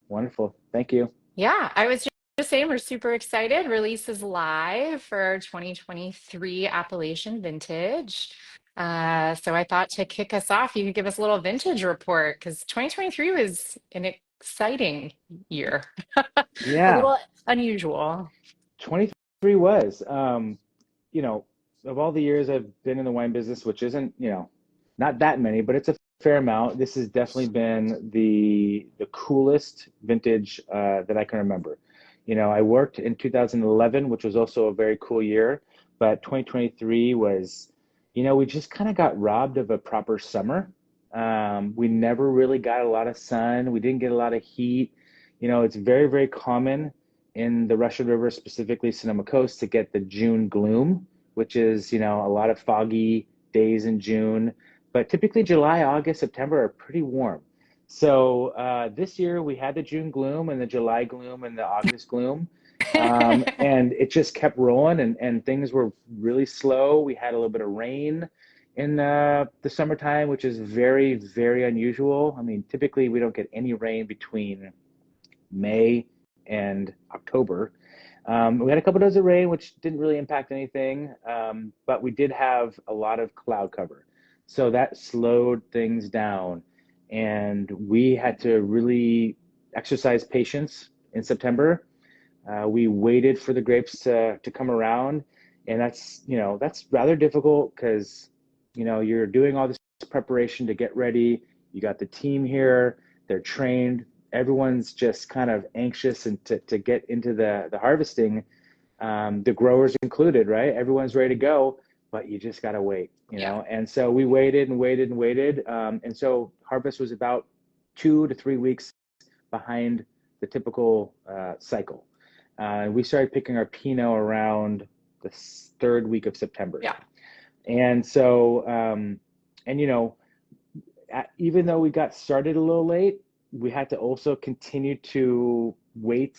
Wonderful. Thank you. Yeah, I was just saying we're super excited. Release is live for 2023 Appellation Vintage. So I thought to kick us off, you could give us a little vintage report because 2023 was an exciting year, a Yeah, little unusual. 23 was. You know, of all the years I've been in the wine business, which isn't, not that many, but it's a fair amount. This has definitely been the coolest vintage that I can remember. I worked in 2011, which was also a very cool year, but 2023 was, we just kind of got robbed of a proper summer. We never really got a lot of sun. We didn't get a lot of heat. It's very, very common in the Russian River, specifically Sonoma Coast, to get the June gloom, which is, a lot of foggy days in June. But typically July, August, September are pretty warm. So this year we had the June gloom and the July gloom and the August gloom. And it just kept rolling and things were really slow. We had a little bit of rain in the summertime, which is very, very unusual. I mean, typically we don't get any rain between May and October. We had a couple days of rain, which didn't really impact anything, but we did have a lot of cloud cover. So that slowed things down, and we had to really exercise patience in September. We waited for the grapes to come around, and that's rather difficult because you're doing all this preparation to get ready. You got the team here, they're trained, everyone's just kind of anxious and to get into the harvesting, the growers included, right? Everyone's ready to go, but you just got to wait, Yeah. And so we waited and waited and waited. And so harvest was about 2 to 3 weeks behind the typical cycle. We started picking our Pinot around the third week of September. Yeah. And so, and even though we got started a little late, we had to also continue to wait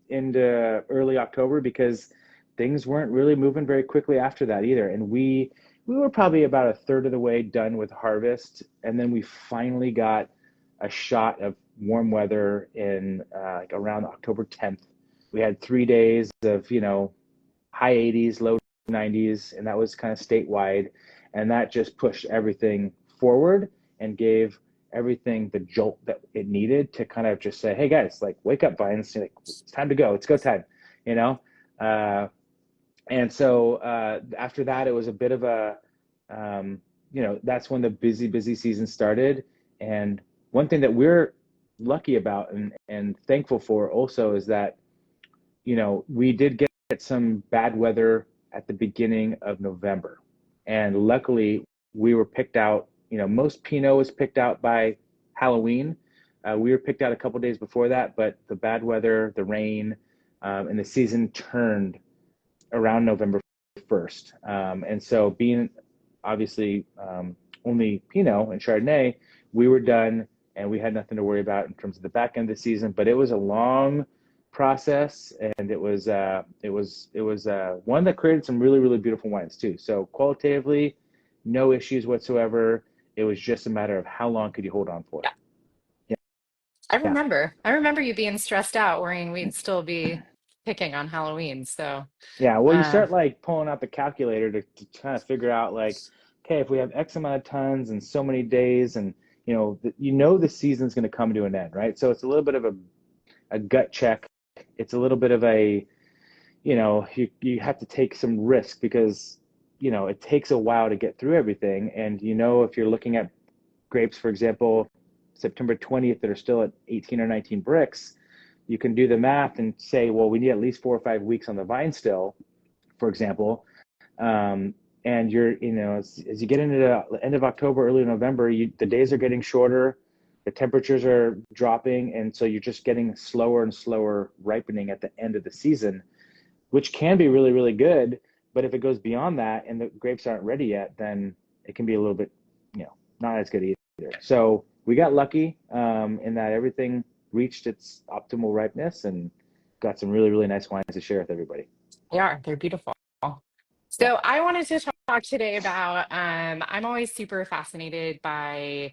into early October because things weren't really moving very quickly after that either. And we were probably about a third of the way done with harvest, and then we finally got a shot of warm weather in like around October 10th. We had 3 days of high 80s, low 90s, and that was kind of statewide, and that just pushed everything forward and gave everything the jolt that it needed to kind of just say, hey guys, like wake up, vines, like it's time to go, it's go time, you know. Uh, and so after that, it was a bit of a, that's when the busy season started. And one thing that we're lucky about and thankful for also is that we did get some bad weather at the beginning of November. And luckily, we were picked out. Most Pinot was picked out by Halloween. We were picked out a couple days before that, but the bad weather, the rain, and the season turned around November 1st. And so, being obviously only Pinot and Chardonnay, we were done and we had nothing to worry about in terms of the back end of the season. But it was a long process, and it was one that created some really, really beautiful wines too. So qualitatively, no issues whatsoever. It was just a matter of how long could you hold on for. Yeah. Yeah, I yeah, remember. I remember you being stressed out, worrying we'd still be picking on Halloween. So, yeah. Well, you uh, start like pulling out the calculator to kind of figure out like, okay, if we have X amount of tons and so many days, and the season's going to come to an end, right? So it's a little bit of a gut check. It's a little bit of a you have to take some risk because it takes a while to get through everything. And if you're looking at grapes, for example, September 20th that are still at 18 or 19 bricks, you can do the math and say, well, we need at least 4 or 5 weeks on the vine still, for example. And as you get into the end of October, early November, the days are getting shorter, the temperatures are dropping, and so you're just getting slower and slower ripening at the end of the season, which can be really, really good. But if it goes beyond that and the grapes aren't ready yet, then it can be a little bit, not as good either. So we got lucky in that everything reached its optimal ripeness and got some really, really nice wines to share with everybody. they're beautiful. Yeah. So I wanted to talk today about I'm always super fascinated by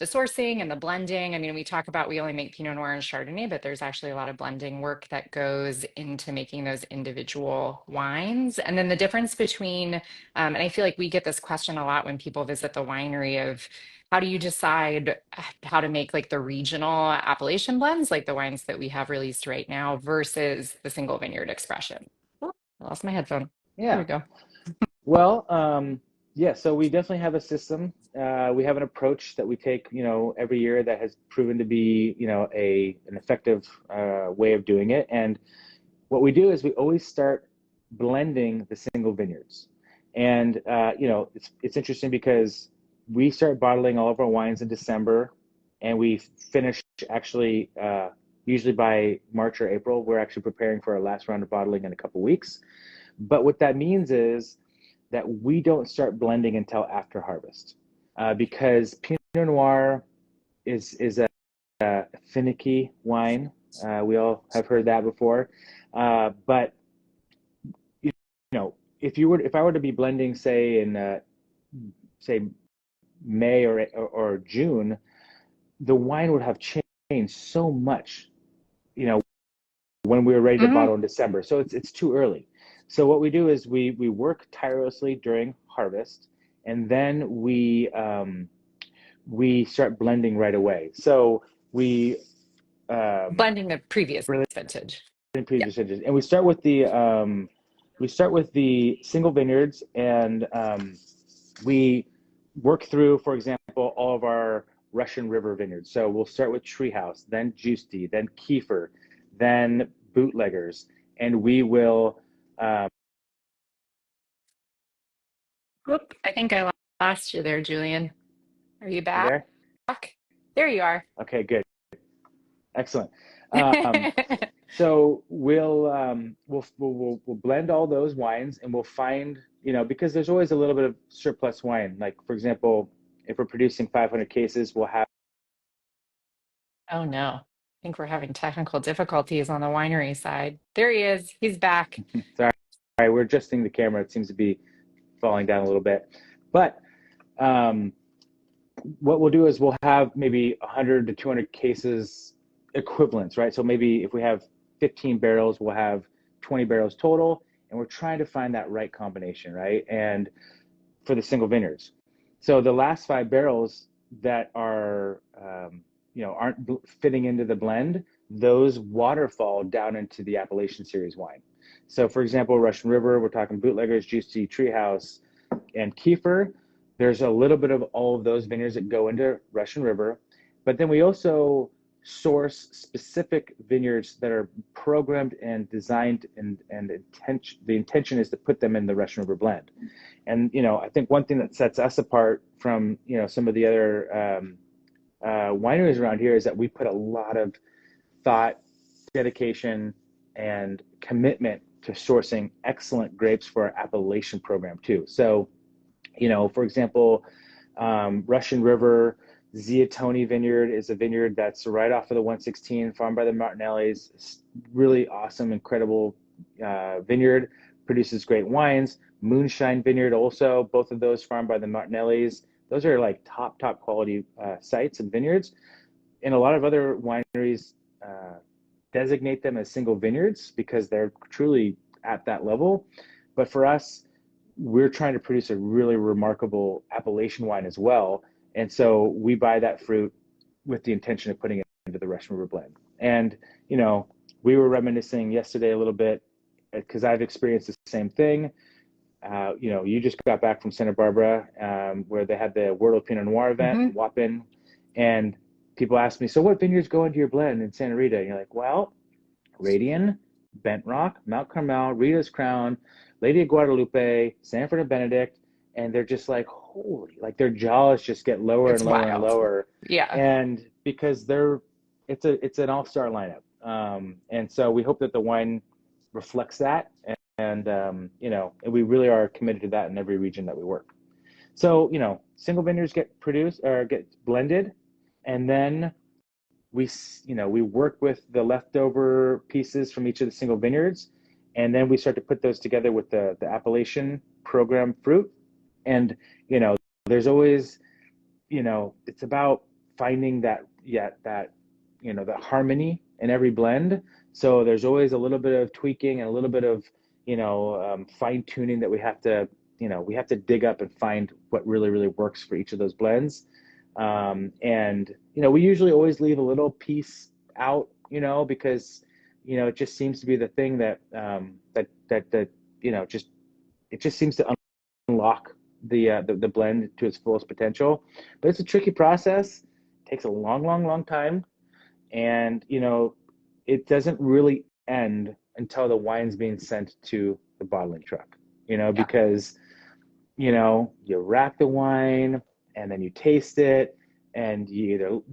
the sourcing and the blending. I mean, we talk about we only make Pinot Noir and Chardonnay, but there's actually a lot of blending work that goes into making those individual wines. And then the difference between, and I feel like we get this question a lot when people visit the winery of how do you decide how to make like the regional appellation blends, like the wines that we have released right now, versus the single vineyard expression. Oh, I lost my headphone. There we Yeah. go. Well, yeah, so we definitely have a system. We have an approach that we take, every year that has proven to be, an effective way of doing it. And what we do is we always start blending the single vineyards. And it's interesting because we start bottling all of our wines in December, and we finish actually usually by March or April. We're actually preparing for our last round of bottling in a couple weeks. But what that means is that we don't start blending until after harvest, because Pinot Noir is a finicky wine. We all have heard that before, but you if I were to be blending, say in say May or June, the wine would have changed so much, you know, when we were ready to Hmm. bottle in December. So it's too early. So what we do is we work tirelessly during harvest, and then we start blending right away. So we um, Blending the previous really vintage. in Yeah. previous vintages, and we start with the single vineyards, and we work through, for example, all of our Russian River vineyards. So we'll start with Treehouse, then Juicy, then Kiefer, then Bootleggers, and we will. Um, Whoop. I think I lost you there, Julian. Are you you back? there? There you are. Okay, good, excellent. Um, so we'll blend all those wines, and we'll find, because there's always a little bit of surplus wine. Like for example, if we're producing 500 cases, we'll have. Oh no. I think we're having technical difficulties on the winery side. There he is. He's back. Sorry, we're adjusting the camera. It seems to be falling down a little bit, but um, what we'll do is we'll have maybe 100 to 200 cases equivalents, right? So maybe if we have 15 barrels, we'll have 20 barrels total, and we're trying to find that right combination, right? And for the single vineyards. So the last 5 barrels that aren't fitting into the blend, those waterfall down into the Appellation series wine. So for example, Russian River, we're talking Bootleggers, Juicy, Treehouse, and Kiefer. There's a little bit of all of those vineyards that go into Russian River, but then we also source specific vineyards that are programmed and designed, and the intention is to put them in the Russian River blend. And I think one thing that sets us apart from some of the other wineries around here is that we put a lot of thought, dedication, and commitment to sourcing excellent grapes for our appellation program too. So, for example, Russian River Ziatoni Vineyard is a vineyard that's right off of the 116, farmed by the Martinellis. Really awesome, incredible vineyard, produces great wines. Moonshine Vineyard also, both of those farmed by the Martinellis. Those are like top quality sites and vineyards. And a lot of other wineries designate them as single vineyards because they're truly at that level. But for us, we're trying to produce a really remarkable appellation wine as well. And so we buy that fruit with the intention of putting it into the Russian River blend. And, we were reminiscing yesterday a little bit because I've experienced the same thing. You just got back from Santa Barbara, where they had the Wordle Pinot Noir event Hmm. in Waupun, and people ask me, "So what vineyards go into your blend in Santa Rita?" And you're like, "Well, Radian, Bent Rock, Mount Carmel, Rita's Crown, Lady of Guadalupe, Sanford and Benedict," and they're just like, "Holy!" Like their jaws just get lower It's and lower and wild. lower, Yeah. and because it's an all-star lineup, and so we hope that the wine reflects that, and we really are committed to that in every region that we work. So single vineyards get produced or get blended, and then we work with the leftover pieces from each of the single vineyards, and then we start to put those together with the appellation program fruit. And there's always, it's about finding that, yeah, that, that harmony in every blend. So there's always a little bit of tweaking and a little bit of, fine tuning that we have to dig up and find what really, really works for each of those blends. And, we usually always leave a little piece out, because, it just seems to be the thing that, just, it just seems to unlock the blend to its fullest potential. But it's a tricky process. It takes a long, long, long time, and it doesn't really end until the wine's being sent to the bottling truck. Yeah. Because you rack the wine and then you taste it, and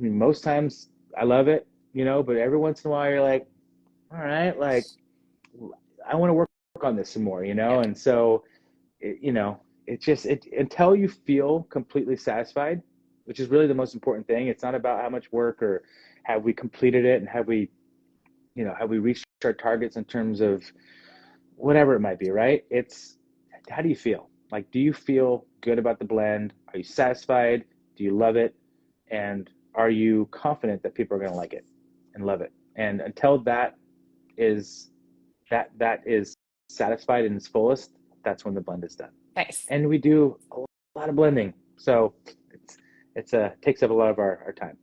most times I love it, but every once in a while you're like, all right, like I want to work on this some more, Yeah. and so it just until you feel completely satisfied, which is really the most important thing. It's not about how much work or have we completed it, and have we reached our targets in terms of whatever it might be, right? It's how do you feel? Like, do you feel good about the blend? Are you satisfied? Do you love it? And are you confident that people are going to like it and love it? And until is that is satisfied in its fullest, that's when the blend is done. Nice. And we do a lot of blending, so it's takes up a lot of our time.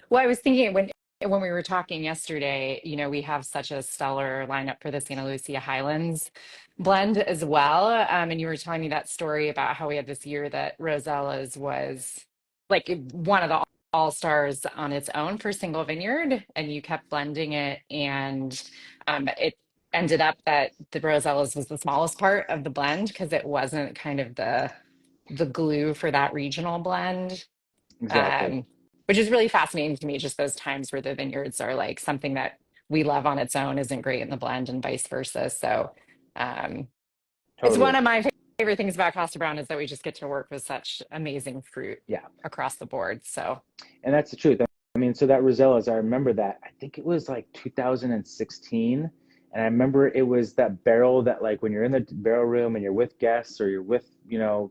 Well, I was thinking when we were talking yesterday, we have such a stellar lineup for the Santa Lucia Highlands blend as well. And you were telling me that story about how we had this year that Rosella's was like one of the all stars on its own for single vineyard, and you kept blending it, and it ended up that the Rosella's was the smallest part of the blend because it wasn't kind of the glue for that regional blend, Exactly. um, which is really fascinating to me. Just those times where the vineyards are like something that we love on its own isn't great in the blend, and vice versa. So um, it's one Totally. of my favorite things about Costa Browne is that we just get to work with such amazing fruit Yeah. across the board. So And that's the truth. I mean, so that Rosella's, I remember that. I think it was like 2016. And I remember it was that barrel that, like, when you're in the barrel room and you're with guests or you're with, your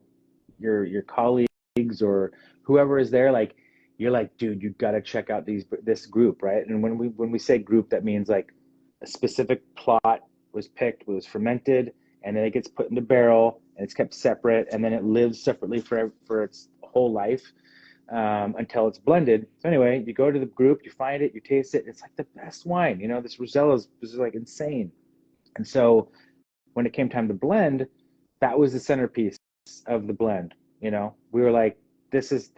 colleagues or whoever is there, like, you're like, dude, you got to check out this group, right? And when we say group, that means like a specific plot was picked, was fermented, and then it gets put in the barrel and it's kept separate, and then it lives separately for its whole life, until it's blended. So anyway, you go to the group, you find it, you taste it. It's like the best wine. This Rosella's like insane. And so when it came time to blend, that was the centerpiece of the blend. We were like, this is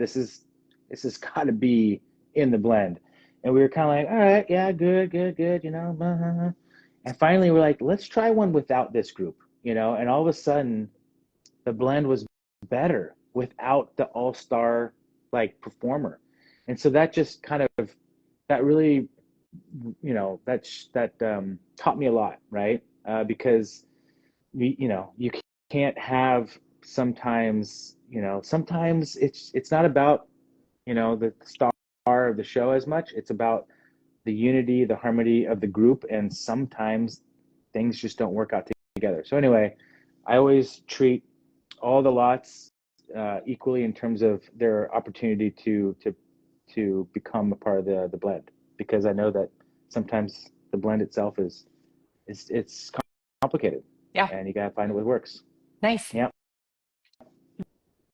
got to be in the blend. And we were kind of like, all right, yeah, good, good, good. Blah, blah, blah. And finally, we're like, let's try one without this group. And all of a sudden, the blend was better without the all-star like performer. And so that just kind of that really that taught me a lot, right? Because you can't have sometimes it's not about the star of the show as much. It's about the unity, the harmony of the group, and sometimes things just don't work out together. So anyway, I always treat all the lots equally in terms of their opportunity to become a part of the blend, because I know that sometimes the blend itself it's complicated, yeah, and you gotta find what works. nice. Yeah.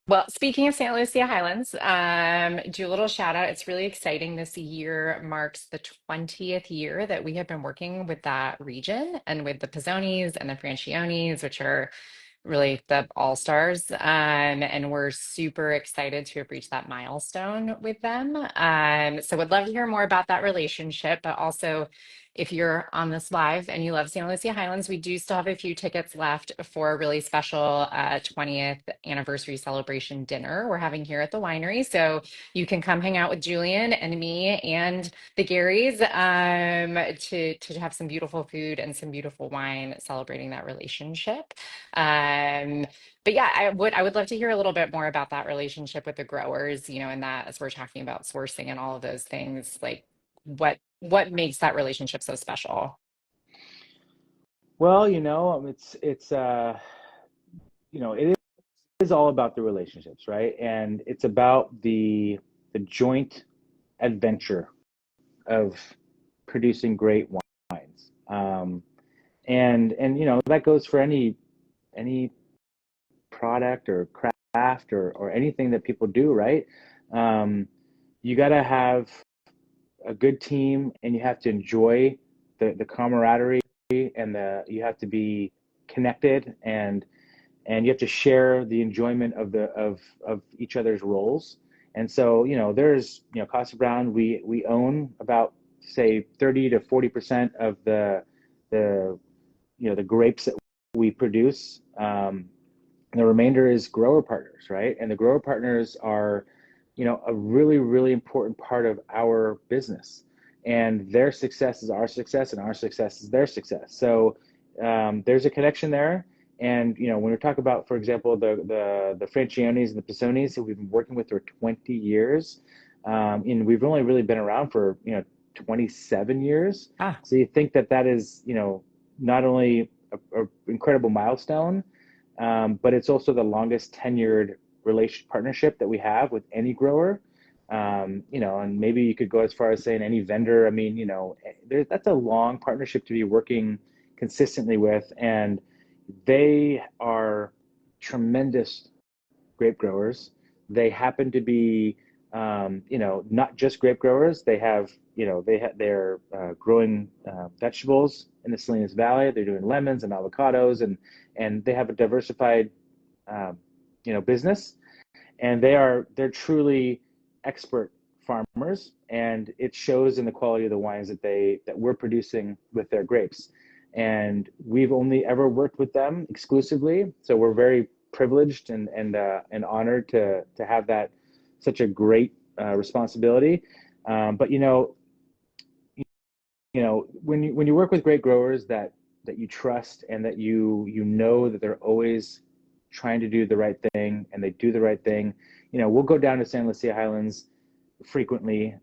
Well, speaking of St. Lucia Highlands, do a little shout out. It's really exciting. This year marks the 20th year that we have been working with that region and with the Pizzonis and the Franchionis, which are really the all stars. And we're super excited to have reached that milestone with them. So would love to hear more about that relationship, but also if you're on this live and you love Santa Lucia Highlands, we do still have a few tickets left for a really special 20th anniversary celebration dinner we're having here at the winery. So you can come hang out with Julian and me and the Garys, to have some beautiful food and some beautiful wine celebrating that relationship. Um, but yeah, I would love to hear a little bit more about that relationship with the growers, and that as we're talking about sourcing and all of those things, like what makes that relationship so special? Well, it is all about the relationships, right? And it's about the joint. adventure of producing great wines. And that goes for any product or craft or anything that people do, right? Um, you got to have a good team, and you have to enjoy the camaraderie, and the you have to be connected, and you have to share the enjoyment of each other's roles. And so, there's, Kosta Browne, we own about, say, 30 to 40% of the the grapes that we produce. And the remainder is grower partners, right? And the grower partners are, a really, really important part of our business. And their success is our success, and our success is their success. So there's a connection there. And when we talk about, for example, the Francionis and the Pissonis, who we've been working with for 20 years, and we've only really been around for 27 years. Ah, So you think that is not only a incredible milestone, but it's also the longest tenured partnership that we have with any grower. And maybe you could go as far as saying any vendor. I mean, that's a long partnership to be working consistently with, and they are tremendous grape growers. They happen to be, not just grape growers. They're growing vegetables in the Salinas Valley. They're doing lemons and avocados, and they have a diversified, business. And they're truly expert farmers, and it shows in the quality of the wines that we're producing with their grapes. And we've only ever worked with them exclusively, so we're very privileged and honored to have that such a great responsibility. But when you work with great growers that you trust, and that you know that they're always trying to do the right thing, and they do the right thing. We'll go down to San Lucia Highlands frequently,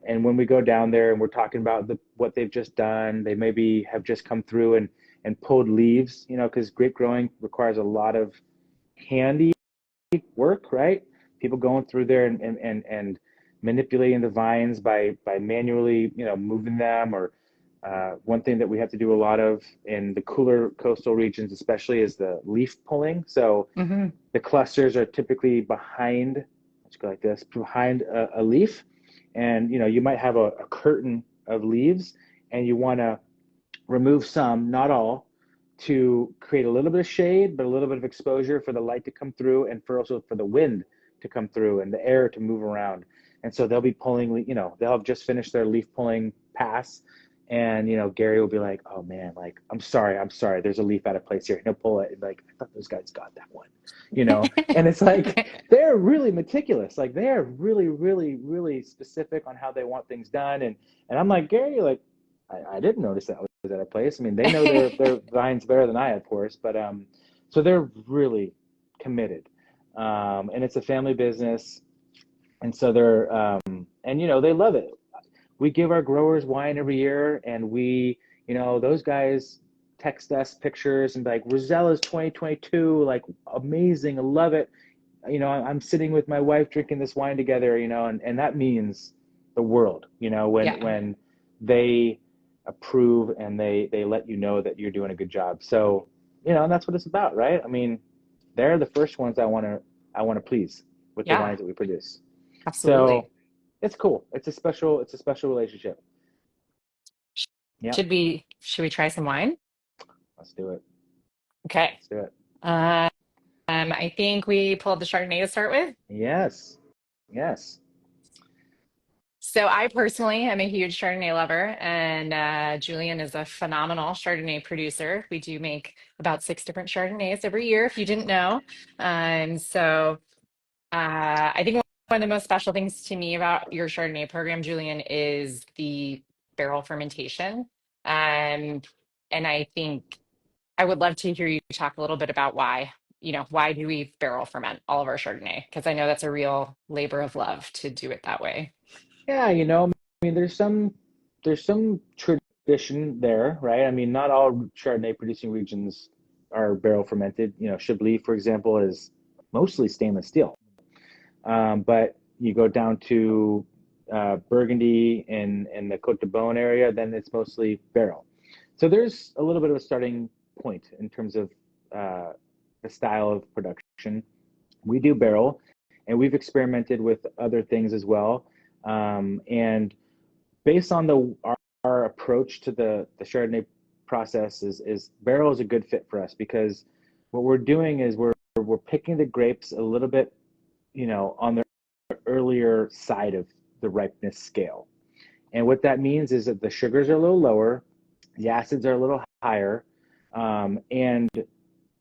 and when we go down there and we're talking about what they've just done, they maybe have just come through and pulled leaves, because grape growing requires a lot of handy work, right? People going through there and manipulating the vines by manually, moving them. Or one thing that we have to do a lot of in the cooler coastal regions, especially, is the leaf pulling. So hmm. the clusters are typically behind, let's go like this, behind a leaf. And, you might have a curtain of leaves, and you want to remove some, not all, to create a little bit of shade, but a little bit of exposure for the light to come through, and also for the wind to come through and the air to move around. And so they'll be pulling, they'll have just finished their leaf pulling pass. And, Gary will be like, oh man, like, I'm sorry. There's a leaf out of place here. And he'll pull it. And like, I thought those guys got that one, and it's like, they're really meticulous. Like, they are really, really, really specific on how they want things done. And I'm like, Gary, like, I didn't notice that was at a place. I mean, they know their vines better than I, of course, but so they're really committed, and it's a family business, and so they're and they love it. We give our growers wine every year, and those guys text us pictures and be like, Rosella's 2022, like, amazing, I love it. I'm sitting with my wife drinking this wine together, and that means the world, Yeah. when they approve, and they let you know that you're doing a good job. So, and that's what it's about, right? I mean, they're the first ones I want to please with the Yeah, wines that we produce. So absolutely. it's cool. It's a special relationship. Yep. Should we try some wine? Let's do it. Okay. Let's do it. Um, I think we pulled the Chardonnay to start with. Yes. Yes. So I personally am a huge Chardonnay lover, and Julian is a phenomenal Chardonnay producer. We do make about 6 different Chardonnays every year, if you didn't know. So I think one of the most special things to me about your Chardonnay program, Julian, is the barrel fermentation. Um, and I think I would love to hear you talk a little bit about why do we barrel ferment all of our Chardonnay? Because I know that's a real labor of love to do it that way. Yeah, I mean, there's some tradition there, right? I mean, not all Chardonnay producing regions are barrel fermented. Chablis, for example, is mostly stainless steel. But you go down to Burgundy and the Kosta Browne area, then it's mostly barrel. So there's a little bit of a starting point in terms of the style of production. We do barrel, and we've experimented with other things as well. And based on our approach to the Chardonnay process is barrel is a good fit for us because what we're doing is we're picking the grapes a little bit, on the earlier side of the ripeness scale. And what that means is that the sugars are a little lower, the acids are a little higher, and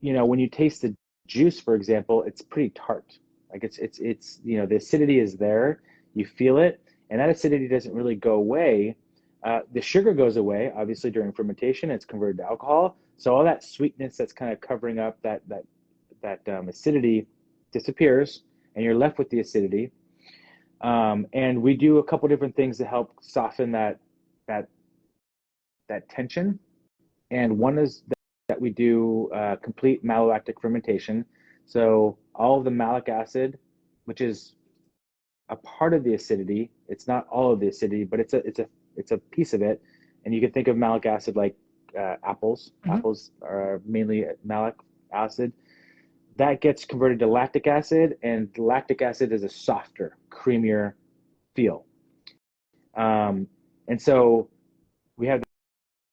when you taste the juice, for example, it's pretty tart. Like it's the acidity is there, you feel it, and that acidity doesn't really go away. The sugar goes away, obviously during fermentation, it's converted to alcohol. So all that sweetness that's kind of covering up that acidity disappears, and you're left with the acidity. And we do a couple different things to help soften that tension. And one is that we do complete malolactic fermentation. So all of the malic acid, which is a part of the acidity, it's not all of the acidity, but it's a piece of it. And you can think of malic acid like apples. Mhm. Apples are mainly malic acid. That gets converted to lactic acid, and lactic acid is a softer, creamier feel. Um, and so we have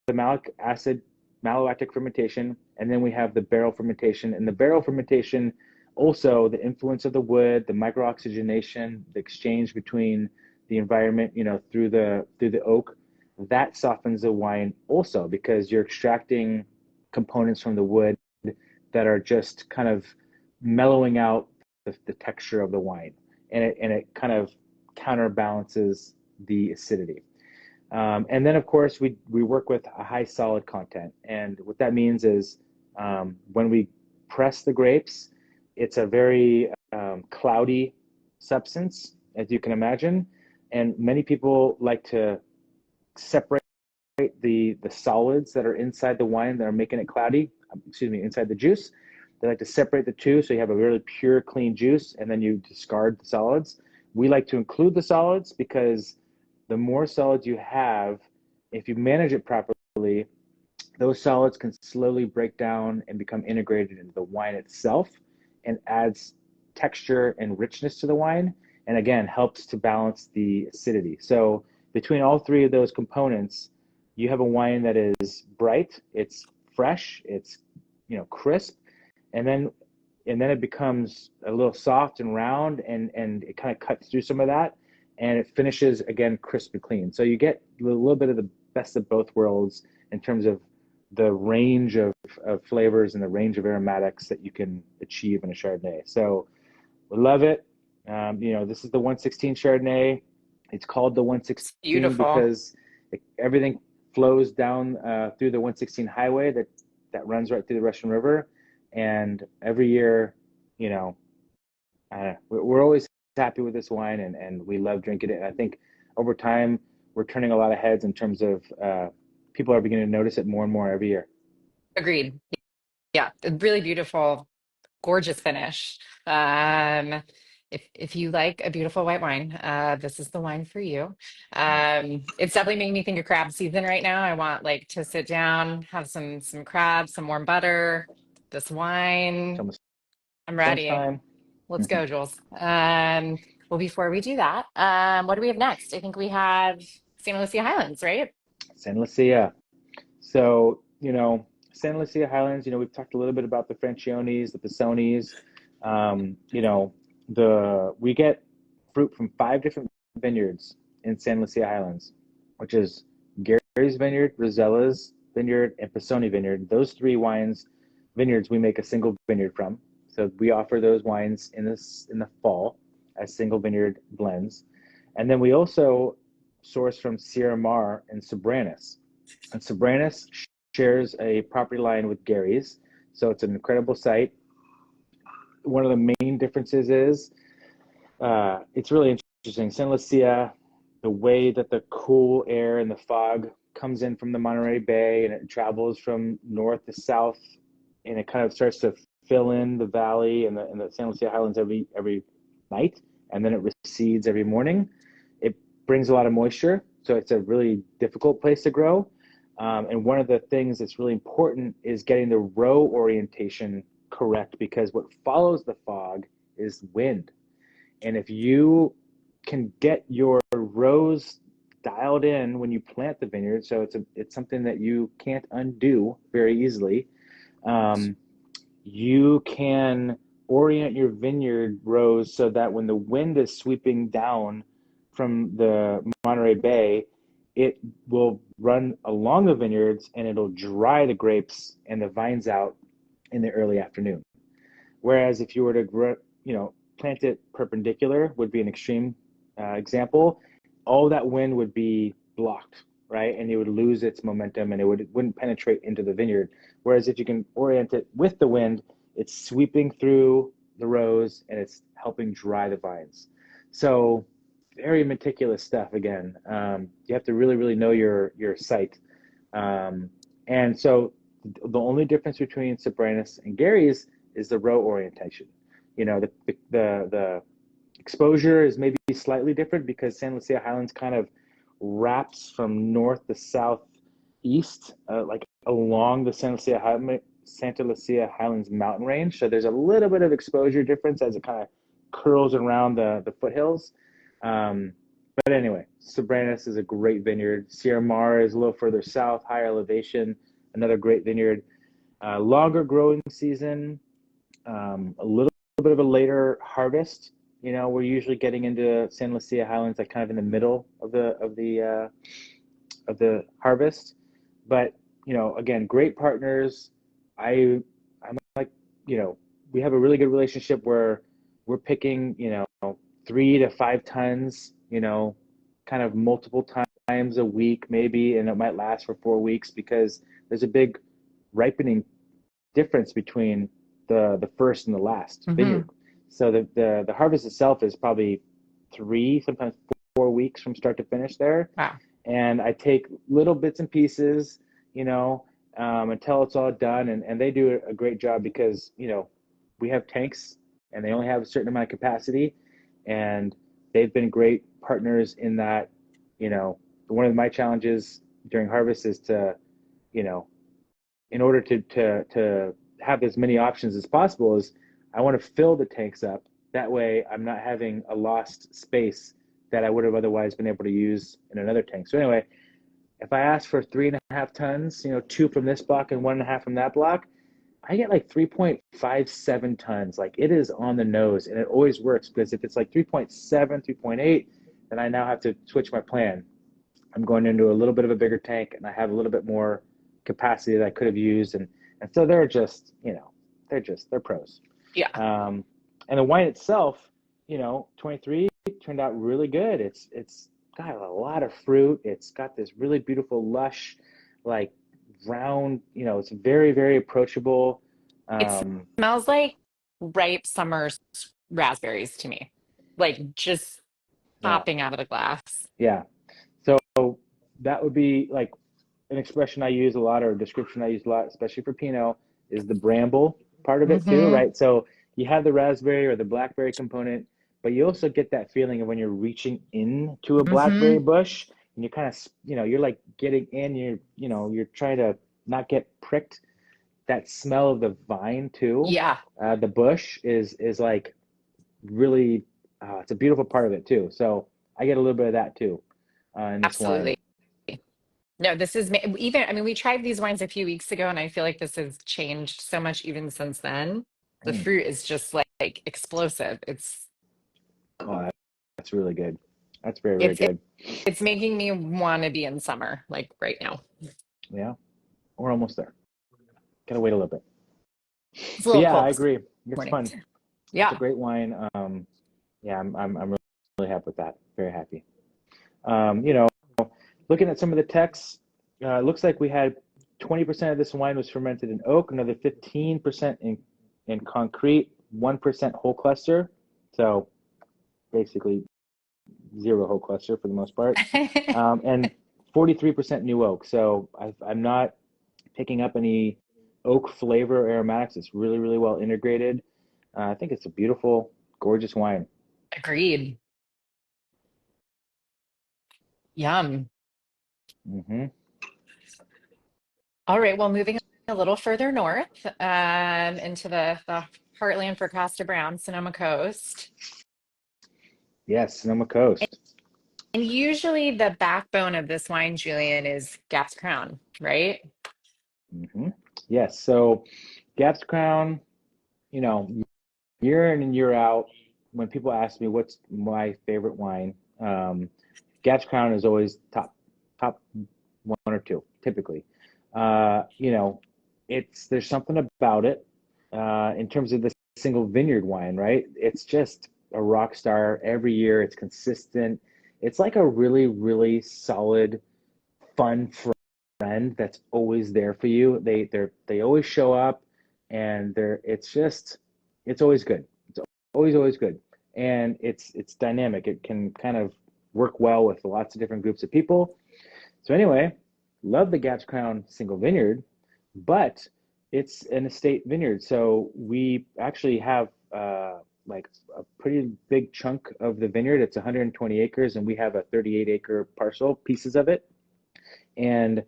the malic acid, malolactic fermentation, and then we have the barrel fermentation. And the barrel fermentation, also the influence of the wood, the microoxygenation, the exchange between the environment, through the oak, that softens the wine also because you're extracting components from the wood that are just kind of mellowing out the texture of the wine, and it kind of counterbalances the acidity. And then, of course, we work with a high solid content. And what that means is when we press the grapes, it's a very cloudy substance, as you can imagine. And many people like to separate the solids that are inside the wine that are making it cloudy, excuse me, inside the juice. They like to separate the two so you have a really pure, clean juice, and then you discard the solids. We like to include the solids because the more solids you have, if you manage it properly, those solids can slowly break down and become integrated into the wine itself and adds texture and richness to the wine. And again, helps to balance the acidity. So between all three of those components, you have a wine that is bright, it's fresh, it's crisp, and then it becomes a little soft and round, and it kind of cuts through some of that, and it finishes again crisp and clean. So you get a little bit of the best of both worlds in terms of the range of flavors and the range of aromatics that you can achieve in a Chardonnay. So we love it. This is the 116 Chardonnay. It's called the It's 116 beautiful. because everything flows down through the 116 highway that runs right through the Russian River. And every year, we're always happy with this wine, and we love drinking it. And I think over time, we're turning a lot of heads in terms of people are beginning to notice it more and more every year. Agreed. Yeah, really beautiful, gorgeous finish. If you like a beautiful white wine, this is the wine for you. It's definitely making me think of crab season right now. I want like to sit down, have some crabs, some warm butter, this It's wine. almost I'm ready. lunchtime. Let's Mm-hmm. go, Jules. Well, before we do that, what do we have next? I think we have Santa Lucia Highlands, right? San Lucia. So, San Lucia Highlands, we've talked a little bit about the Francionis, the Pissonis. We get fruit from 5 different vineyards in San Lucia Highlands, which is Gary's Vineyard, Rosella's Vineyard, and Pisoni Vineyard. Those three vineyards, we make a single vineyard from. So we offer those wines in the fall as single vineyard blends. And then we also source from Sierra Mar and Sobranis. And Sobranis shares a property line with Gary's. So it's an incredible site. One of the main differences is it's really interesting. San Lucia, the way that the cool air and the fog comes in from the Monterey Bay and it travels from north to south, and it kind of starts to fill in the valley and the San Lucia Highlands every night, and then it recedes every morning. It brings a lot of moisture, so it's a really difficult place to grow. And one of the things that's really important is getting the row orientation correct, because what follows the fog is wind. And if you can get your rows dialed in when you plant the vineyard, so it's something that you can't undo very easily. You can orient your vineyard rows so that when the wind is sweeping down from the Monterey Bay, it will run along the vineyards and it'll dry the grapes and the vines out in the early afternoon. Whereas if you were to, plant it perpendicular, would be an extreme example, all that wind would be blocked, right? And it would lose its momentum and wouldn't penetrate into the vineyard. Whereas if you can orient it with the wind, it's sweeping through the rows and it's helping dry the vines. So very meticulous stuff again. You have to really, really know your site. And so the only difference between Sobranus and Gary's is the row orientation. The exposure is maybe slightly different because Santa Lucia Highlands kind of wraps from north to southeast, like along the Santa Lucia Highlands mountain range. So there's a little bit of exposure difference as it kind of curls around the foothills. But anyway, Sobranus is a great vineyard. Sierra Mara is a little further south, higher elevation, another great vineyard. Longer growing season, a little bit of a later harvest. We're usually getting into San Lucia Highlands like kind of in the middle of the harvest. But again, great partners. I'm like, we have a really good relationship where we're picking 3 to 5 tons, kind of multiple times a week maybe, and it might last for 4 weeks because there's a big ripening difference between the first and the last vineyard. So the harvest itself is probably 3, sometimes 4 weeks from start to finish there. Wow. And I take little bits and pieces, until it's all done. And they do a great job because, we have tanks and they only have a certain amount of capacity. And they've been great partners in that, one of my challenges during harvest is to, in order to have as many options as possible, is I want to fill the tanks up. That way I'm not having a lost space that I would have otherwise been able to use in another tank. So anyway, if I ask for 3.5 tons, 2 from this block and 1.5 from that block, I get like 3.57 tons. Like, it is on the nose, and it always works, because if it's like 3.7, 3.8, then I now have to switch my plan. I'm going into a little bit of a bigger tank and I have a little bit more capacity that I could have used. And so they're just, they're pros. Yeah. And the wine itself, 23 turned out really good. It's got a lot of fruit. It's got this really beautiful, lush, like round, it's very, very approachable. It smells like ripe summer raspberries to me, like just Yeah, popping out of the glass. yeah. So that would be like an expression I use a lot, or a description I use a lot, especially for Pinot, is the bramble part of it too, Mm-hmm. right? So you have the raspberry or the blackberry component, but you also get that feeling of when you're reaching into a blackberry Mm-hmm. bush and you're kind of, you're like getting in, you're trying to not get pricked. That smell of the vine too, Yeah, the bush is like really, it's a beautiful part of it too. So I get a little bit of that too in this wine. absolutely. No, this is even, I mean, we tried these wines a few weeks ago, and I feel like this has changed so much even since then. The Mm. fruit is just like explosive. Oh, that's really good. That's very, very It's good. it's making me want to be in summer, like right now. Yeah, we're almost there. Gotta wait a little bit. It's a But little yeah, I cold this agree. It's morning. fun. It's a Yeah, great wine. Yeah, I'm really, really happy with that. Very happy. Um, you know, Looking at some of the texts, it looks like we had 20% of this wine was fermented in oak, another 15% in concrete, 1% whole cluster. So basically zero whole cluster for the most part, and 43% new oak. So I'm not picking up any oak flavor or aromatics. It's really, really well integrated. I think it's a beautiful, gorgeous wine. agreed. Yum. Hmm. All right. Well, moving a little further north, into the heartland for Costa Browne, Sonoma Coast. Yes, Sonoma Coast. And usually the backbone of this wine, Julian, is Gaps Crown, right? Hmm. Yes. So Gaps Crown, you know, year in and year out, when people ask me what's my favorite wine, Gaps Crown is always top one or two, typically. You know, it's there's something about it in terms of the single vineyard wine, right? It's just a rock star every year. It's consistent. It's like a really, really solid, fun friend that's always there for you. They always show up, and it's just it's always good. It's always good, and it's dynamic. It can kind of work well with lots of different groups of people. So anyway, love the Gaps Crown single vineyard, but it's an estate vineyard. So we actually have like a pretty big chunk of the vineyard. It's 120 acres, and we have a 38-acre parcel, pieces of it. And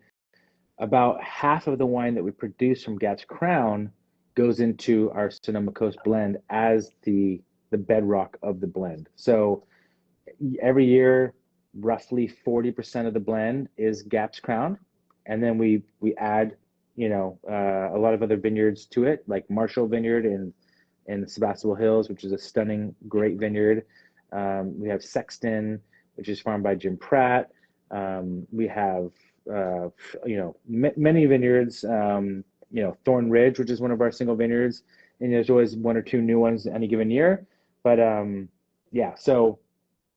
about half of the wine that we produce from Gaps Crown goes into our Sonoma Coast blend as the bedrock of the blend. So every year, roughly 40% of the blend is Gaps Crown, and then we add, a lot of other vineyards to it, like Marshall Vineyard in the Sebastopol Hills, which is a stunning, great vineyard. We have Sexton, which is farmed by Jim Pratt. We have, many vineyards. Thorn Ridge, which is one of our single vineyards, and there's always one or two new ones any given year. But yeah, so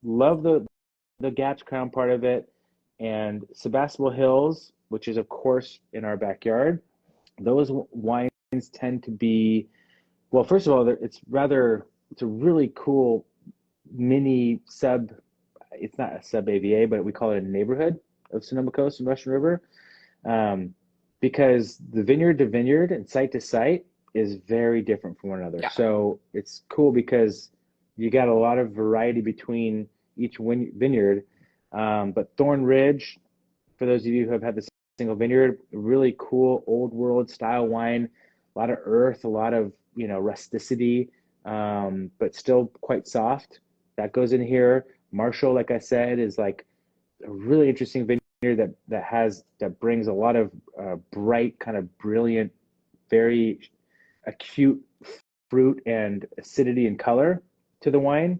love the Gaps Crown part of it, and Sebastopol Hills, which is of course in our backyard. Those wines tend to be, well, first of all, it's a really cool mini sub. It's not a sub AVA, but we call it a neighborhood of Sonoma Coast and Russian River, um, because the vineyard to vineyard and site to site is very different from one another. Yeah. So it's cool because you got a lot of variety between each vineyard. But Thorn Ridge, for those of you who have had the single vineyard, really cool old world style wine, a lot of earth, a lot of rusticity, but still quite soft. That goes in here. Marshall, like I said, is like a really interesting vineyard that brings a lot of bright, kind of brilliant, very acute fruit and acidity and color to the wine.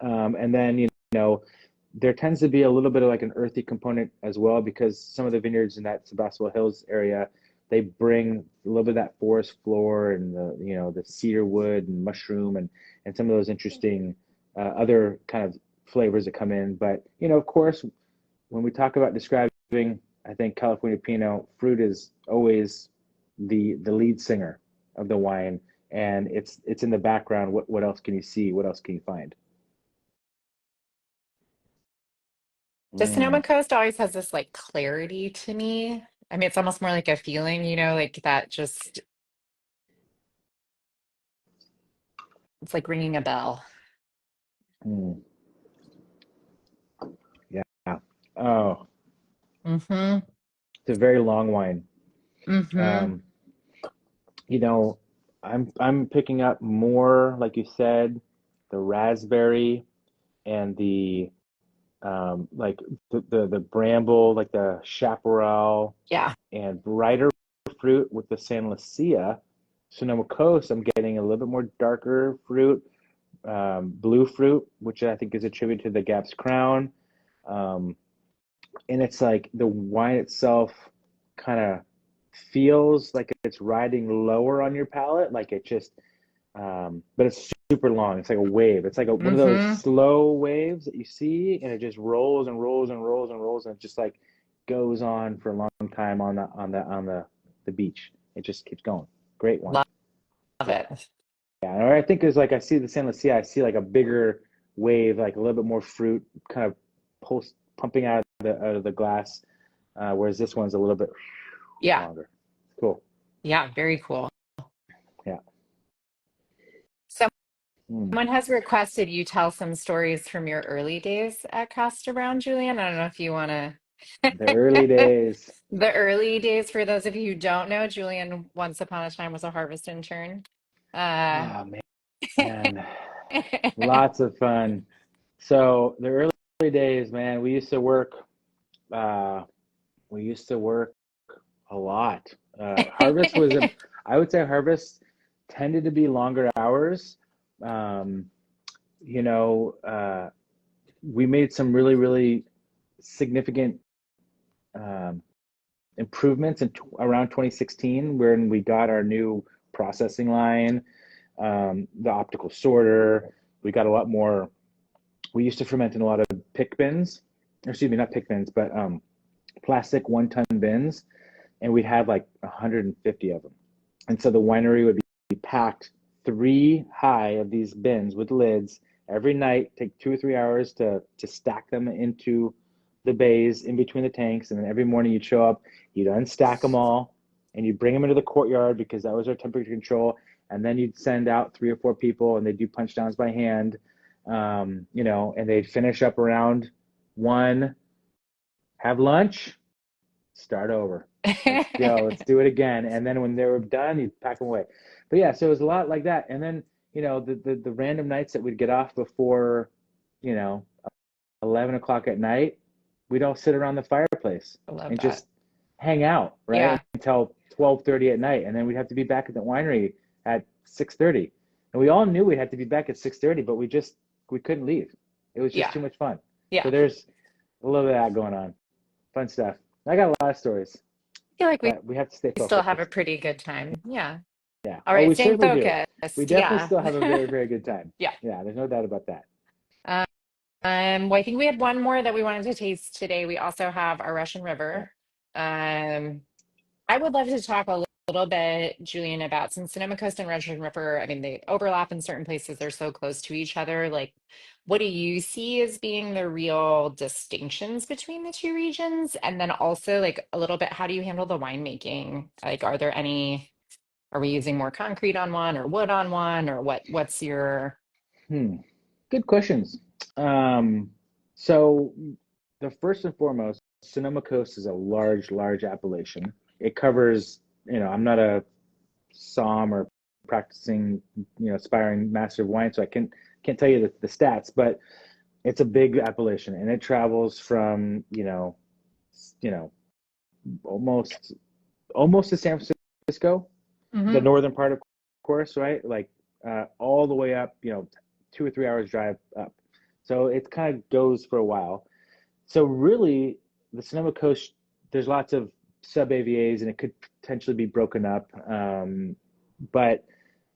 And then, know, there tends to be a little bit of like an earthy component as well, because some of the vineyards in that Sebastopol Hills area, they bring a little bit of that forest floor and the cedar wood and mushroom and some of those interesting other kind of flavors that come in. But, of course, when we talk about describing, I think California Pinot, fruit is always the lead singer of the wine, and it's in the background. What else can you see? What else can you find? The Mm, Sonoma Coast always has this like clarity to me. I mean, it's almost more like a feeling, like that just, it's like ringing a bell. mm, yeah. Oh, Mm-hmm. it's a very long wine. Mm-hmm. Um, you know, I'm picking up more, like you said, the raspberry and the like the bramble, like the chaparral, Yeah. and brighter fruit with the San Lucia. Sonoma Coast, I'm getting a little bit more darker fruit, blue fruit, which I think is attributed to the Gaps Crown. Um, and it's like the wine itself kind of feels like it's riding lower on your palate, like it just, but it's super long. It's like a wave. It's like one of those Mm-hmm. slow waves that you see, and it just rolls and rolls and rolls and rolls, and it just like goes on for a long time on the beach. It just keeps going. Great wine. Love it. Yeah, or I think there's like I see the San Lucia, I see like a bigger wave, like a little bit more fruit, kind of pumping out of the glass, whereas this one's a little bit Yeah. longer. Cool. Yeah. Very cool. Yeah. Mm. Someone has requested you tell some stories from your early days at Kosta Browne, Julian. I don't know if you want to. The early days. The early days, for those of you who don't know, Julian once upon a time was a harvest intern. Uh, Oh man, lots of fun. So the early days, man, we used to work. Uh, we used to work a lot. Harvest was a, I would say harvest tended to be longer hours. Um, you know, we made some really, really significant um, improvements in around 2016 when we got our new processing line, the optical sorter. We got a lot more. We used to ferment in a lot of pick bins, or excuse me, not pick bins, but plastic 1 ton bins, and we'd have like 150 of them. And so the winery would be packed 3 high of these bins with lids every night, take 2 or 3 hours to stack them into the bays in between the tanks. And then every morning you'd show up, you'd unstack them all, and you'd bring them into the courtyard because that was our temperature control. And then you'd send out 3 or 4 people and they'd do punch downs by hand, and they'd finish up around 1, have lunch, start over. Let's go. Let's do it again. And then when they were done, you pack them away. But yeah, so it was a lot like that. And then, the random nights that we'd get off before, you know, 11 o'clock at night, we'd all sit around the fireplace I love and that. just hang out, right? Yeah, Until 12:30 at night. And then we'd have to be back at the winery at 6:30. And we all knew we had to be back at 6:30, but we couldn't leave. It was just yeah, too much fun. So yeah. there's a little bit of that going on. Fun stuff. I got a lot of stories, I feel like we but we have to stay still have a focused. pretty good time. Yeah. Yeah. All Oh, right, we staying certainly do. We focused. definitely Yeah. still have a very, very good time. Yeah. Yeah, there's no doubt about that. Well, I think we had one more that we wanted to taste today. We also have our Russian Yeah. River. Um, I would love to talk a little bit, Julian, about since Sonoma Coast and Russian River, I mean, they overlap in certain places. They're so close to each other. Like, what do you see as being the real distinctions between the two regions? And then also, like, a little bit, how do you handle the winemaking? Like, are we using more concrete on one or wood on one, or what's your, Hmm. Good questions. Um, so the first and foremost, Sonoma Coast is a large, large appellation. It covers, I'm not a som or practicing, aspiring master of wine, so I can't tell you the stats, but it's a big appellation and it travels from, you know, almost almost to San Francisco, the hmm northern part, of course, right? Like all the way up, 2 or 3 hours drive up. So it kind of goes for a while. So really, the Sonoma Coast, there's lots of sub AVAs, and it could potentially be broken up, but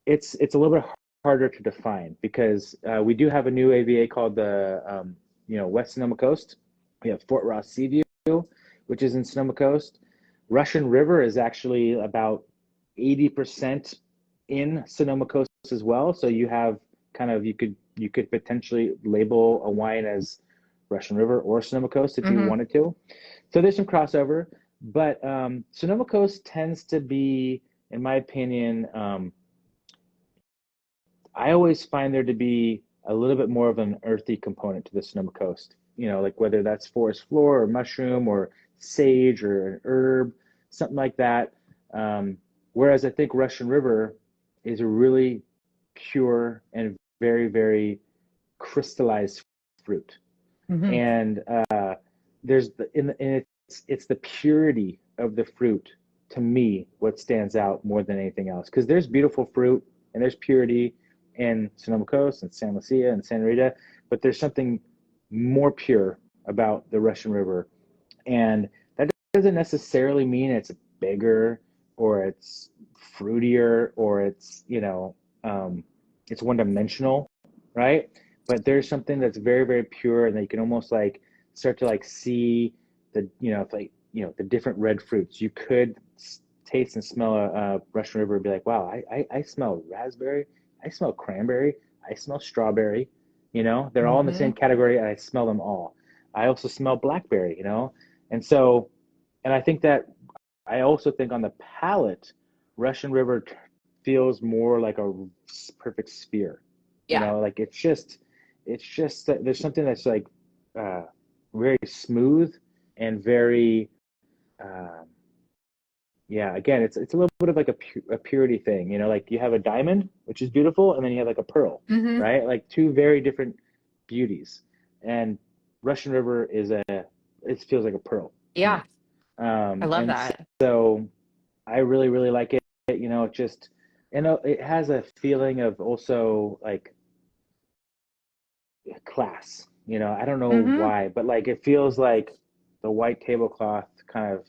it's a little bit harder to define because we do have a new AVA called the West Sonoma Coast. We have Fort Ross Seaview, which is in Sonoma Coast. Russian River is actually about 80% in Sonoma Coast as well. So you have kind of you could potentially label a wine as Russian River or Sonoma Coast if you hmm wanted to. So there's some crossover, but Sonoma Coast tends to be, in my opinion, I always find there to be a little bit more of an earthy component to the Sonoma Coast. Like whether that's forest floor or mushroom or sage or an herb, something like that. Whereas I think Russian River is a really pure and very, very crystallized fruit. hmm And there's and it's the purity of the fruit to me what stands out more than anything else. Because there's beautiful fruit and there's purity in Sonoma Coast and San Lucia and Santa Rita, but there's something more pure about the Russian River, and that doesn't necessarily mean it's bigger or it's fruitier or it's one dimensional, right? But there's something that's very, very pure, and that you can almost like start to like see the like the different red fruits. You could taste and smell a Russian River and be like, wow, I smell raspberry, I smell cranberry, I smell strawberry. They're all in the hmm same category, and I smell them all. I also smell blackberry, and so, and I also think on the palate, Russian River feels more like a perfect sphere. Yeah. like it's just that there's something that's like uh, very smooth and very um, yeah, again, it's a little bit of like a purity thing, like you have a diamond, which is beautiful, and then you have like a pearl, Hmm. right? Like two very different beauties. And Russian River it feels like a pearl to Yeah. me. I love And that. so I really, really like it. It just, it has a feeling of also like class. I don't know Hmm. why, but like it feels like the white tablecloth kind of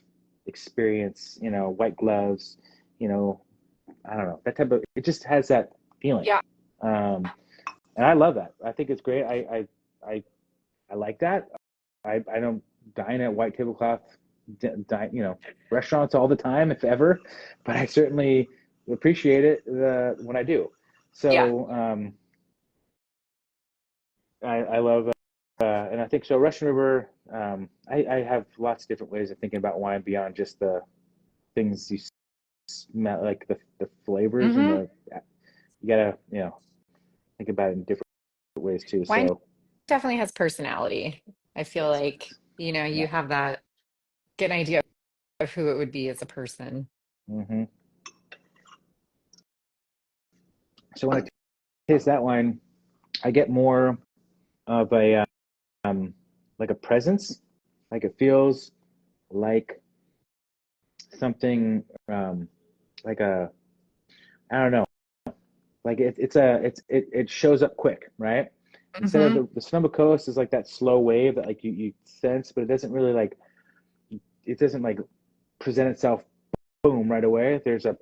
experience, white gloves, you know, I don't know, that type of, it just has that feeling. Yeah. Um, and I love that. I think it's great. I, I like that. I don't dine at white tablecloth, restaurants all the time, if ever, but I certainly appreciate it when I do. Yeah. So I love, and I think so. Russian River. I have lots of different ways of thinking about wine beyond just the things you smell, like the flavors and Hmm. you gotta think about it in different ways too. Wine So definitely has personality. I feel yes, it like, does. you Yeah. have that get an idea of who it would be as a person. hmm So when I taste that wine, I get more of a like a presence. Like it feels like something like a I don't know. Like it shows up quick, right? Instead of Hmm. the Sonoma Coast is like that slow wave that like you sense, but it doesn't really like it doesn't like present itself boom right away. There's a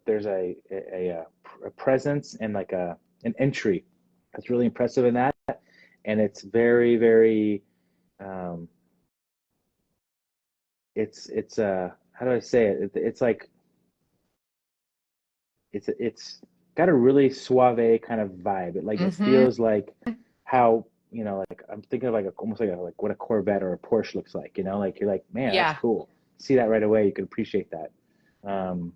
presence and like an entry that's really impressive in that, and it's very very um, it's how do I say it? It's like it's got a really suave kind of vibe. It Hmm. feels like how like I'm thinking of like almost like what a Corvette or a Porsche looks like. Like you're like, man, that's Yeah. cool. See that right away. You can appreciate that. Um,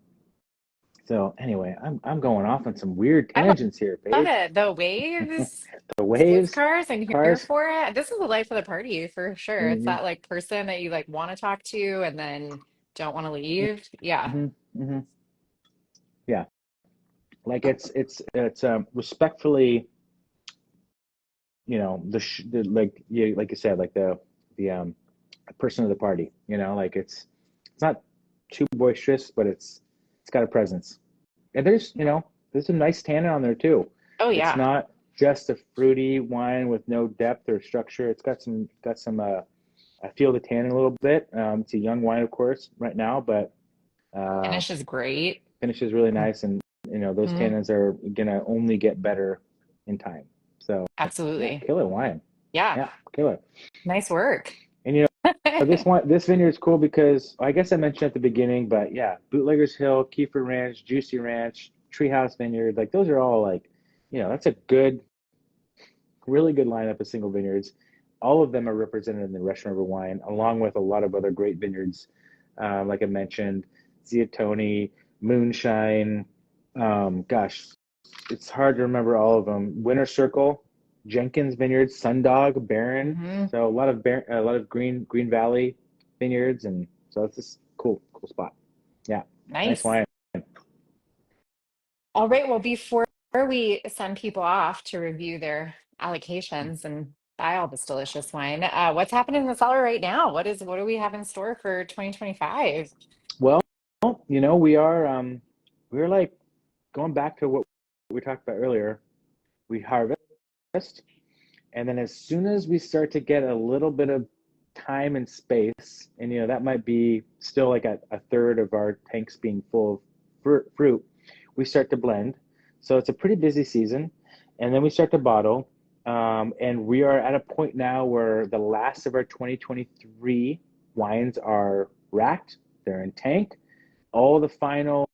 so anyway, I'm going off on some weird I tangents here, love Paige. it. The waves, The sports waves, cars, I'm here cars. for it. This is the life of the party for sure. It's hmm that like person that you like want to talk to and then don't want to leave. Yeah. hmm hmm Yeah, like it's respectfully, like like you said, like the person of the party. Like it's not too boisterous, but it's got a presence. And there's some nice tannin on there too. Oh It's yeah. not just a fruity wine with no depth or structure. It's got some I feel the tannin a little bit. It's a young wine, of course, right now, but uh, Finish is great. finish is really nice, and those Mhm. tannins are gonna only get better in time. So yeah, Absolutely. killer wine. Yeah. Yeah, killer. Nice work. And this vineyard is cool because I guess I mentioned at the beginning, but yeah, Bootleggers Hill, Kiefer Ranch, Juicy Ranch, Treehouse Vineyard, like those are all like, that's a really good lineup of single vineyards. All of them are represented in the Russian River wine, along with a lot of other great vineyards, like I mentioned, Ziatoni, Moonshine. Gosh, it's hard to remember all of them. Winter Circle, Jenkins Vineyard, Sundog, Barron. Hmm. So a lot of Green Valley vineyards, and so it's just cool spot. Yeah, nice Nice. wine. All right. Well, before we send people off to review their allocations and buy all this delicious wine, what's happening in the cellar right now? What do we have in store for 2025? Well, we're like going back to what we talked about earlier. We harvest, and then as soon as we start to get a little bit of time and space, and that might be still like a third of our tanks being full of fruit, we start to blend. So it's a pretty busy season, and then we start to bottle. And we are at a point now where the last of our 2023 wines are racked, they're in tank. All the final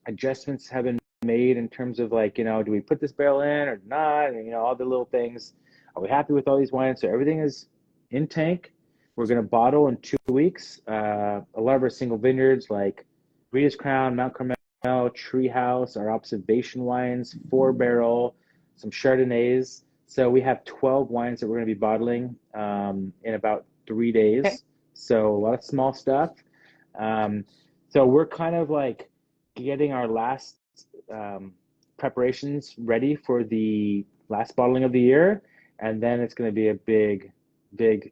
adjustments have been made in terms of like, do we put this barrel in or not? And, all the little things. Are we happy with all these wines? So everything is in tank. We're going to bottle in 2 weeks. A lot of our single vineyards like Rita's Crown, Mount Carmel, Treehouse, our observation wines, 4 barrel. some Chardonnays. So we have 12 wines that we're going to be bottling in about 3 days. Okay. So a lot of small stuff. Um, so we're kind of like getting our last um, preparations ready for the last bottling of the year, and then it's going to be a big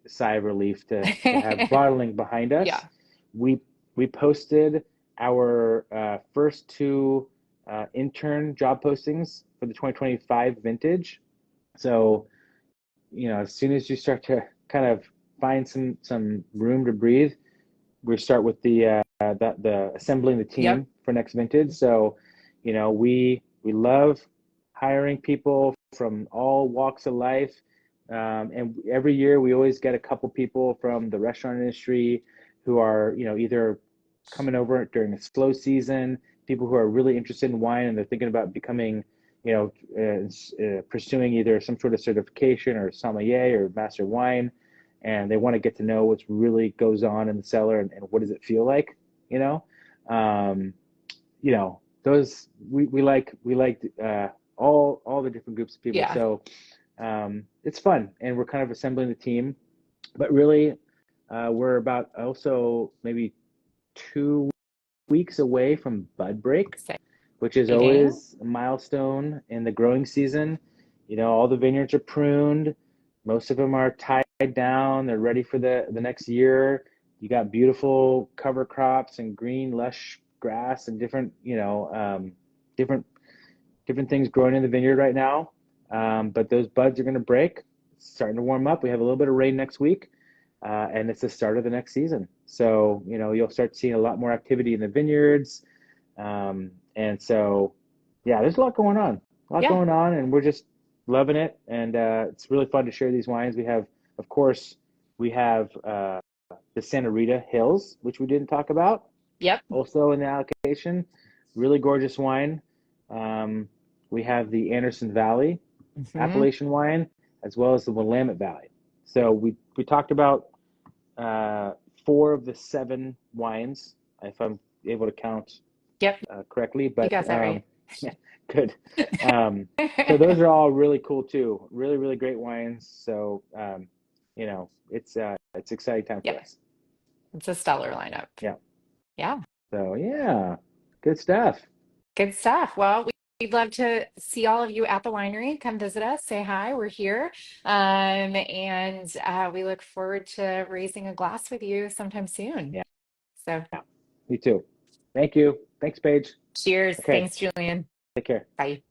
sigh of relief to have bottling behind us. Yeah. We we posted our first two intern job postings for the 2025 vintage. So, as soon as you start to kind of find some room to breathe, we start with the assembling the Yep. team for next vintage. So, we love hiring people from all walks of life. And every year we always get a couple people from the restaurant industry who are, either coming over during a slow season, people who are really interested in wine and they're thinking about becoming, pursuing either some sort of certification or sommelier or master wine, and they want to get to know what's really goes on in the cellar and what does it feel like, you know. Um, those we like all the different groups of people. Yeah. So it's fun, and we're kind of assembling the team. But really, we're about also maybe 2 weeks away from bud break, which is Exciting. always a milestone in the growing season. All the vineyards are pruned, most of them are tied down, they're ready for the next year. You got beautiful cover crops and green, lush grass and different different things growing in the vineyard right now. But those buds are going to break. It's starting to warm up. We have a little bit of rain next week, and it's the start of the next season. So, you'll start seeing a lot more activity in the vineyards. And so, yeah, there's a lot Yeah. going on, and we're just loving it. And it's really fun to share these wines. Of course, we have the Santa Rita Hills, which we didn't talk about, Yep. also in the allocation. Really gorgeous wine. Um, we have the Anderson Valley Hmm. Appellation wine, as well as the Willamette Valley. So we talked about uh, four of the seven wines, if I'm able to count Yep. correctly. You But got that right. good. So those are all really cool too. Really, really great wines. So it's exciting time for Yep. us. It's a stellar lineup. Yeah. Yeah. So yeah, good stuff. Good stuff. Well, we'd love to see all of you at the winery. Come visit us, say hi. We're here. And we look forward to raising a glass with you sometime soon. Yeah, So me too. Thank you. Thanks, Paige. cheers. Okay, Thanks, Julian. take care. Bye.